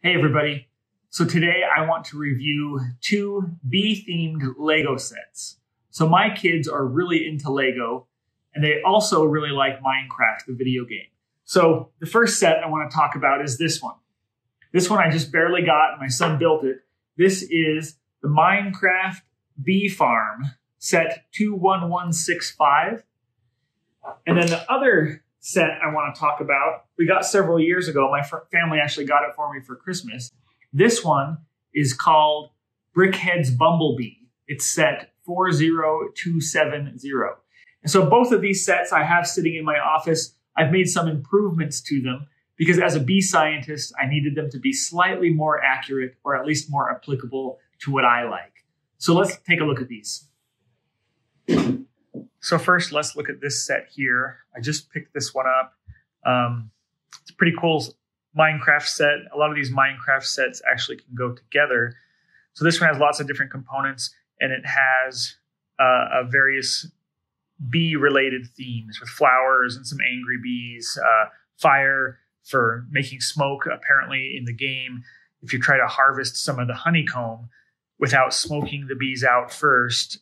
Hey everybody. So today I want to review two bee-themed Lego sets. So my kids are really into Lego and they also really like Minecraft, the video game. So the first set I want to talk about is this one. This one I just barely got, my son built it. This is the Minecraft Bee Farm set 21165. And then the other set I want to talk about, we got several years ago. My family actually got it for me for Christmas. This one is called Brickheadz Bumblebee. It's set 40270. And so both of these sets I have sitting in my office. I've made some improvements to them because as a bee scientist, I needed them to be slightly more accurate or at least more applicable to what I like. So let's take a look at these. So first, let's look at this set here. I just picked this one up. It's a pretty cool Minecraft set. A lot of these Minecraft sets actually can go together. So this one has lots of different components, and it has various bee-related themes with flowers and some angry bees, fire for making smoke, apparently, in the game. If you try to harvest some of the honeycomb without smoking the bees out first,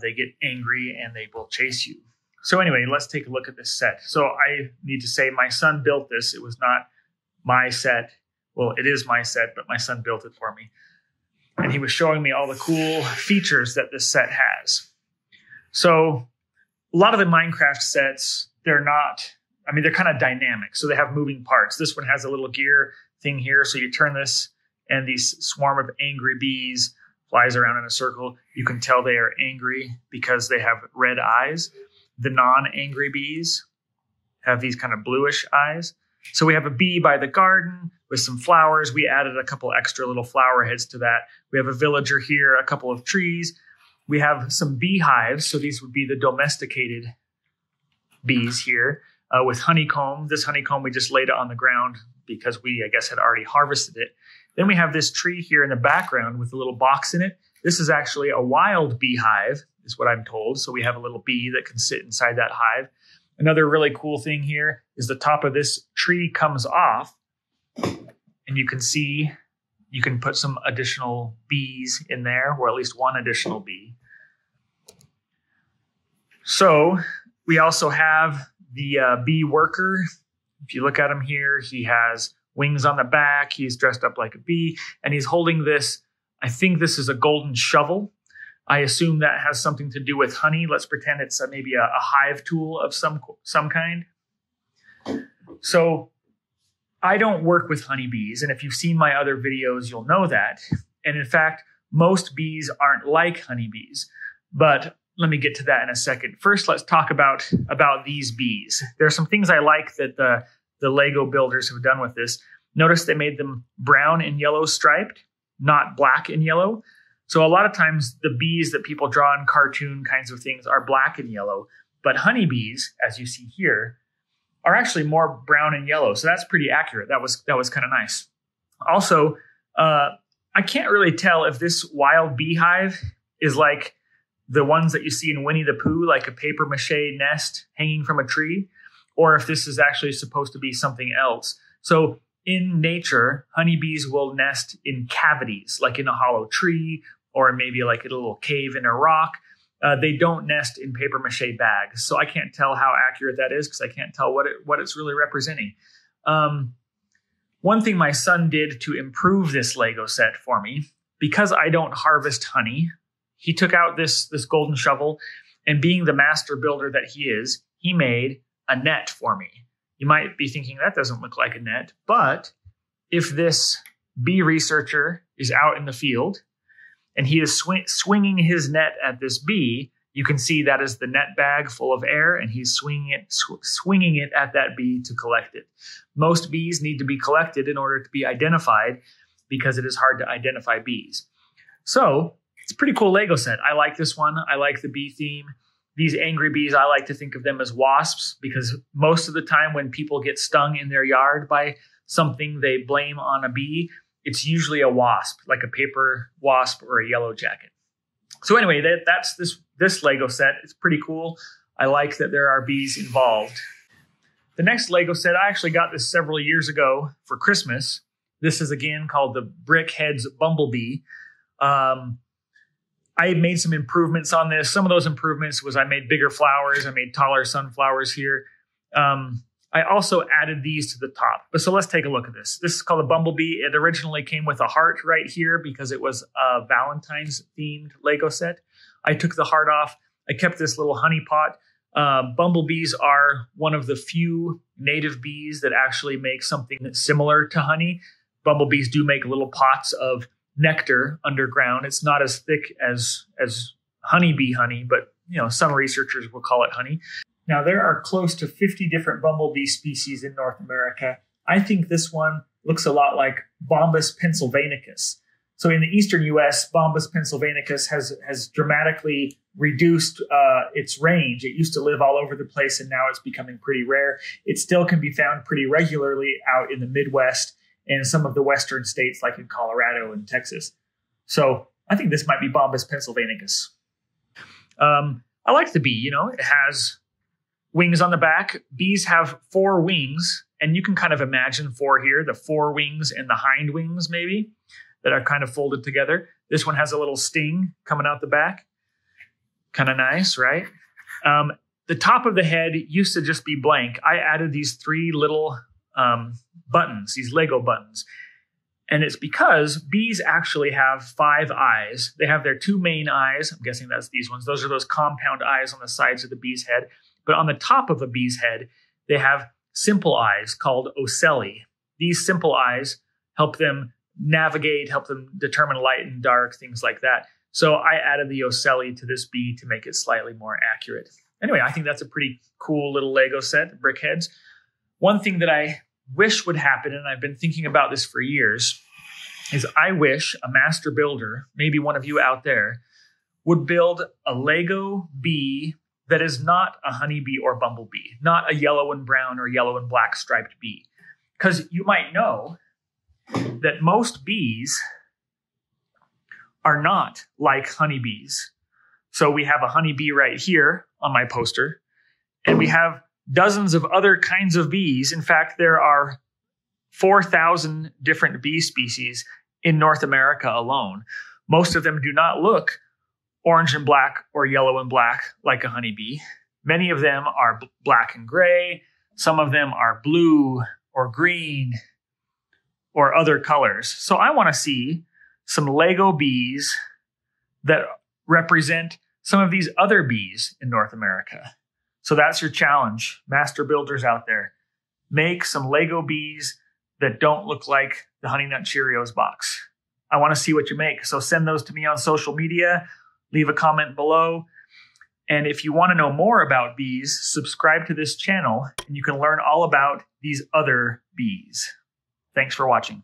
they get angry and they will chase you. So anyway, let's take a look at this set. So I need to say my son built this. It was not my set. Well, it is my set, but my son built it for me. And he was showing me all the cool features that this set has. So a lot of the Minecraft sets, they're kind of dynamic. So they have moving parts. This one has a little gear thing here. So you turn this and these swarm of angry bees flies around in a circle. You can tell they are angry because they have red eyes. The non-angry bees have these kind of bluish eyes. So we have a bee by the garden with some flowers. We added a couple extra little flower heads to that. We have a villager here, a couple of trees. We have some beehives. So these would be the domesticated bees here with honeycomb. This honeycomb, we just laid it on the ground because we, I guess, had already harvested it. Then we have this tree here in the background with a little box in it. This is actually a wild beehive, is what I'm told. So we have a little bee that can sit inside that hive. Another really cool thing here is the top of this tree comes off, and you can see you can put some additional bees in there, or at least one additional bee. So we also have the bee worker. If you look at him here, he has wings on the back. He's dressed up like a bee, and he's holding this. I think this is a golden shovel. I assume that has something to do with honey. Let's pretend it's maybe a hive tool of some kind. So I don't work with honeybees, and if you've seen my other videos, you'll know that. And in fact, most bees aren't like honeybees. But let me get to that in a second. First, let's talk about these bees. There are some things I like that the Lego builders have done with this. Notice they made them brown and yellow striped, not black and yellow. So a lot of times the bees that people draw in cartoon kinds of things are black and yellow, but honeybees, as you see here, are actually more brown and yellow. So that's pretty accurate. That was kind of nice. Also, I can't really tell if this wild beehive is like the ones that you see in Winnie the Pooh, like a paper mache nest hanging from a tree, or if this is actually supposed to be something else. So in nature, honeybees will nest in cavities, like in a hollow tree, or maybe like in a little cave in a rock. They don't nest in paper mache bags. So I can't tell how accurate that is because I can't tell what it's really representing. One thing my son did to improve this Lego set for me, because I don't harvest honey, he took out this golden shovel, and being the master builder that he is, he made a net for me. You might be thinking that doesn't look like a net, but if this bee researcher is out in the field and he is swinging his net at this bee, you can see that is the net bag full of air, and he's swinging it at that bee to collect it. Most bees need to be collected in order to be identified because it is hard to identify bees. So it's a pretty cool Lego set. I like this one. I like the bee theme. These angry bees, I like to think of them as wasps because most of the time when people get stung in their yard by something they blame on a bee, it's usually a wasp, like a paper wasp or a yellow jacket. So anyway, that's this Lego set. It's pretty cool. I like that there are bees involved. The next Lego set, I actually got this several years ago for Christmas. This is again called the Brickheadz Bumblebee. I made some improvements on this. Some of those improvements was I made bigger flowers. I made taller sunflowers here. I also added these to the top. But so let's take a look at this. This is called a Bumblebee. It originally came with a heart right here because it was a Valentine's themed Lego set. I took the heart off. I kept this little honey pot. Bumblebees are one of the few native bees that actually make something that's similar to honey. Bumblebees do make little pots of nectar underground. It's not as thick as honeybee honey, but some researchers will call it honey. Now, there are close to 50 different bumblebee species in North America. I think this one looks a lot like Bombus pennsylvanicus. So in the eastern U.S., Bombus pennsylvanicus has dramatically reduced its range. It used to live all over the place, and now it's becoming pretty rare. It still can be found pretty regularly out in the Midwest and some of the western states like in Colorado and Texas. So I think this might be Bombus pennsylvanicus. I like the bee. It has wings on the back. Bees have 4 wings, and you can kind of imagine 4 here, the 4 wings and the hind wings maybe that are kind of folded together. This one has a little sting coming out the back. Kind of nice, right? The top of the head used to just be blank. I added these 3 little buttons, these Lego buttons. And it's because bees actually have 5 eyes. They have their 2 main eyes. I'm guessing that's these ones. Those are those compound eyes on the sides of the bee's head. But on the top of a bee's head, they have simple eyes called ocelli. These simple eyes help them navigate, help them determine light and dark, things like that. So I added the ocelli to this bee to make it slightly more accurate. Anyway, I think that's a pretty cool little Lego set, Brickheadz. One thing that I wish would happen, and I've been thinking about this for years, is I wish a master builder, maybe one of you out there, would build a Lego bee that is not a honeybee or bumblebee, not a yellow and brown or yellow and black striped bee. Because you might know that most bees are not like honeybees. So we have a honeybee right here on my poster, and we have dozens of other kinds of bees. In fact, there are 4,000 different bee species in North America alone. Most of them do not look orange and black or yellow and black like a honeybee. Many of them are black and gray. Some of them are blue or green or other colors. So I want to see some Lego bees that represent some of these other bees in North America. So that's your challenge, master builders out there. Make some Lego bees that don't look like the Honey Nut Cheerios box. I want to see what you make. So send those to me on social media. Leave a comment below. And if you want to know more about bees, subscribe to this channel and you can learn all about these other bees. Thanks for watching.